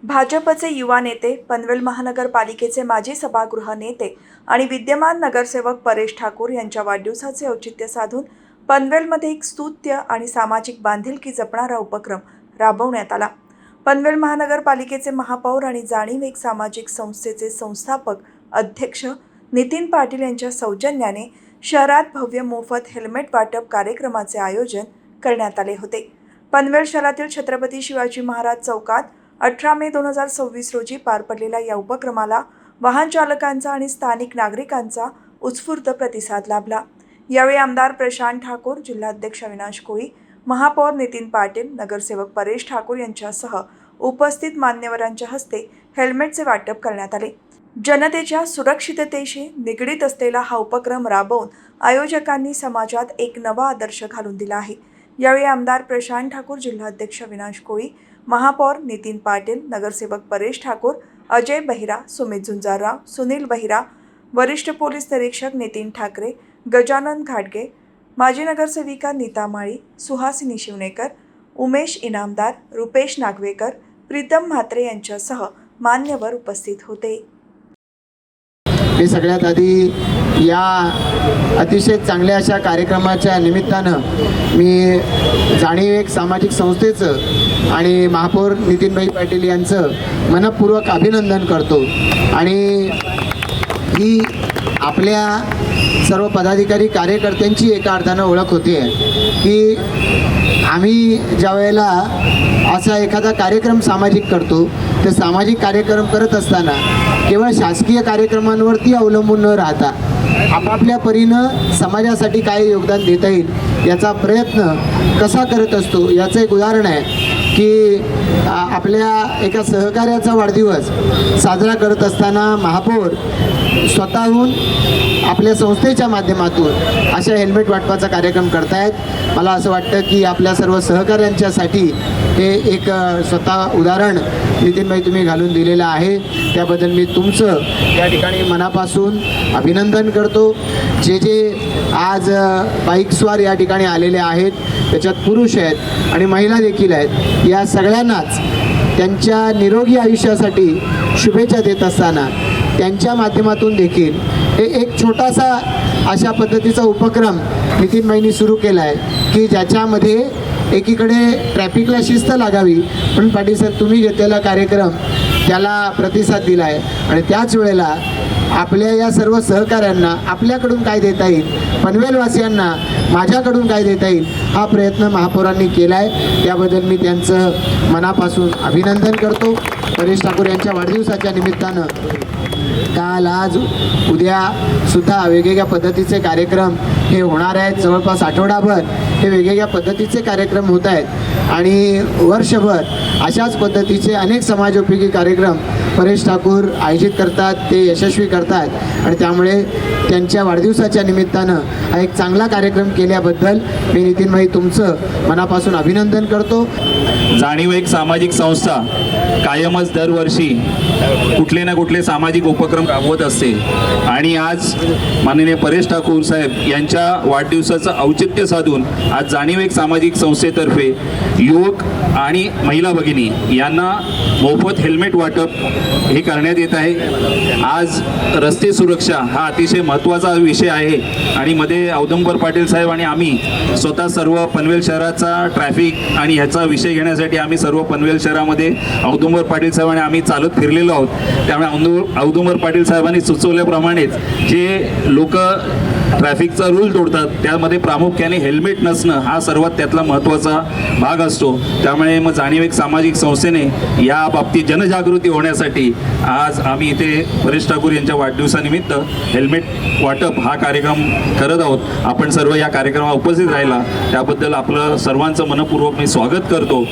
भाजपचे युवा नेते, पनवेल महानगरपालिकेचे माजी सभागृह नेते आणि विद्यमान नगरसेवक परेश ठाकूर यांच्या वाढदिवसाचे औचित्य साधून पनवेलमध्ये एक स्तुत्य आणि सामाजिक बांधिलकी जपणारा उपक्रम राबवण्यात आला। पनवेल महानगरपालिकेचे महापौर आणि जाणीव एक सामाजिक संस्थेचे संस्थापक अध्यक्ष नितीन पाटील यांच्या सौजन्याने शहरात भव्य मोफत हेल्मेट वाटप कार्यक्रमाचे आयोजन करण्यात आले होते। पनवेल शहरातील छत्रपती शिवाजी महाराज चौकात 18 मे 2026 रोजी पार पडलेल्या या उपक्रमाला वाहन चालकांचा आणि स्थानिक नागरिकांचा उत्स्फूर्त प्रतिसाद लाभला। यावेळी आमदार प्रशांत ठाकूर, जिल्हाध्यक्ष अविनाश कोळी, महापौर नितीन पाटील, नगरसेवक परेश ठाकूर यांच्यासह उपस्थित मान्यवरांच्या हस्ते हेल्मेटचे वाटप करण्यात आले। जनतेच्या सुरक्षिततेशी निगडीत असलेला हा उपक्रम राबवून आयोजकांनी समाजात एक नवा आदर्श घालून दिला आहे। यावेळी आमदार प्रशांत ठाकूर, जिल्हाध्यक्ष अविनाश कोळी, महापौर नितीन पाटील, नगरसेवक परेश ठाकूर, अजय बहिरा, सुमित झुंजारराव, सुनील बहिरा, वरिष्ठ पोलीस निरीक्षक नितीन ठाकरे, गजानन घाटगे, माजी नगरसेविका नीता माळी, सुहासिनी शिवनेकर, उमेश इनामदार, रुपेश नागवेकर, प्रीतम म्हात्रे यांच्यासह मान्यवर उपस्थित होते। हे सगळ्यात आधी या अतिशय चांगल्या अशा कार्यक्रमाच्या निमित्तानं मी जाणीव एक सामाजिक संस्थेचं आणि महापौर नितीनभाई पाटील यांचं मनपूर्वक अभिनंदन करतो। आणि ही आपल्या सर्व पदाधिकारी कार्यकर्त्यांची एका अर्थानं ओळख होते की आम्ही ज्या वेळेला असा एखादा कार्यक्रम सामाजिक करतो तर सामाजिक कार्यक्रम करत असताना केवळ शासकीय कार्यक्रमांवरती अवलंबून न राहता आपापल्या परीनं समाजासाठी काय योगदान देता येईल याचा प्रयत्न कसा करत असतो याचं एक उदाहरण आहे की आपल्या एका सहकार्याचा वाढदिवस साजरा करत असताना महापौर स्वतःहून आपल्या संस्थेच्या माध्यमातून अशा हेल्मेट वाटपाचा कार्यक्रम करतायत। मला असं वाटतं की आपल्या सर्व सहकाऱ्यांच्यासाठी हे एक स्वतः उदाहरण नितीनभाई तुम्ही घालून दिलेलं आहे, त्याबद्दल मी तुमचं या ठिकाणी मनापासून अभिनंदन करतो। जे आज बाईकस्वार या ठिकाणी आलेले आहेत त्याच्यात पुरुष आहेत आणि महिला देखील आहेत, या सगळ्यांनाच त्यांच्या निरोगी आयुष्यासाठी शुभेच्छा देत असताना त्यांच्या माध्यमातून देखील हे एक छोटासा अशा पद्धतीचा उपक्रम नितीनभाईंनी सुरू केला आहे की ज्याच्यामध्ये एकीकडे ट्रॅफिकला शिस्त लागावी, पण पाटील साहेब तुम्ही घेतलेला कार्यक्रम त्याला प्रतिसाद दिला आहे आणि त्याच वेळेला आपल्या या सर्व सहकाऱ्यांना आपल्याकडून काय देता येईल, पनवेलवासियांना माझ्याकडून काय देता येईल हा प्रयत्न महापौरांनी केला आहे, त्याबद्दल मी त्यांचं मनापासून अभिनंदन करतो। परेश ठाकूर यांच्या वाढदिवसाच्या निमित्तानं काल, आज, उद्या सुद्धा वेगवेगळ्या पद्धतीचे कार्यक्रम हे होणार आहेत। जवळपास आठवडाभर हे वेगवेगळ्या पद्धतीचे कार्यक्रम होत आहेत आणि वर्षभर अशाच पद्धतीचे अनेक समाजोपयोगी कार्यक्रम परेश ठाकूर आयोजित करतात, ते यशस्वी करतात आणि त्यामुळे त्यांच्या वाढदिवसाच्या निमित्तानं हा एक चांगला कार्यक्रम केल्याबद्दल मी नितीनभाई तुमचं मनापासून अभिनंदन करतो। जाणीव एक सामाजिक संस्था कायमच दरवर्षी कुठले ना कुठले सामाजिक उपक्रम राबवत असते आणि आज माननीय परेश ठाकूर साहेब यांच्या वाढदिवसाचं औचित्य साधून आज जाणीव एक सामाजिक संस्थेतर्फे युवक आणि महिला भगिनी यांना मोफत हेल्मेट वाटप हे करण्यात येत आहे। आज रस्ते सुरक्षा हा अतिशय महत्त्वाचा विषय आहे आणि मध्ये औदुंबर पाटील साहेब आणि आम्ही स्वतः सर्व पनवेल शहराचा ट्रॅफिक आणि ह्याचा विषय घेण्यासाठी आम्ही सर्व पनवेल शहरामध्ये औदुंबर पाटील साहेब आणि आम्ही चालत फिरलेलो आहोत। त्यामुळे औदुंबर पाटील साहेबांनी सुचवल्याप्रमाणेच जे लोक ट्रॅफिकचा रूल तोडतात त्यामध्ये प्रामुख्याने हेल्मेट नसणं हा सर्वात त्यातला महत्त्वाचा भाग असतो। त्यामुळे मग जाणीव एक सामाजिक संस्थेने या बाबतीत जनजागृती होण्यासाठी आज आम्ही इथे परेश ठाकूर यांच्या वाढदिवसानिमित्त हेल्मेट वाटप हा कार्यक्रम करत आहोत। आपण सर्व या कार्यक्रमात उपस्थित राहिला त्याबद्दल आपलं सर्वांचं मनपूर्वक मी स्वागत करतो।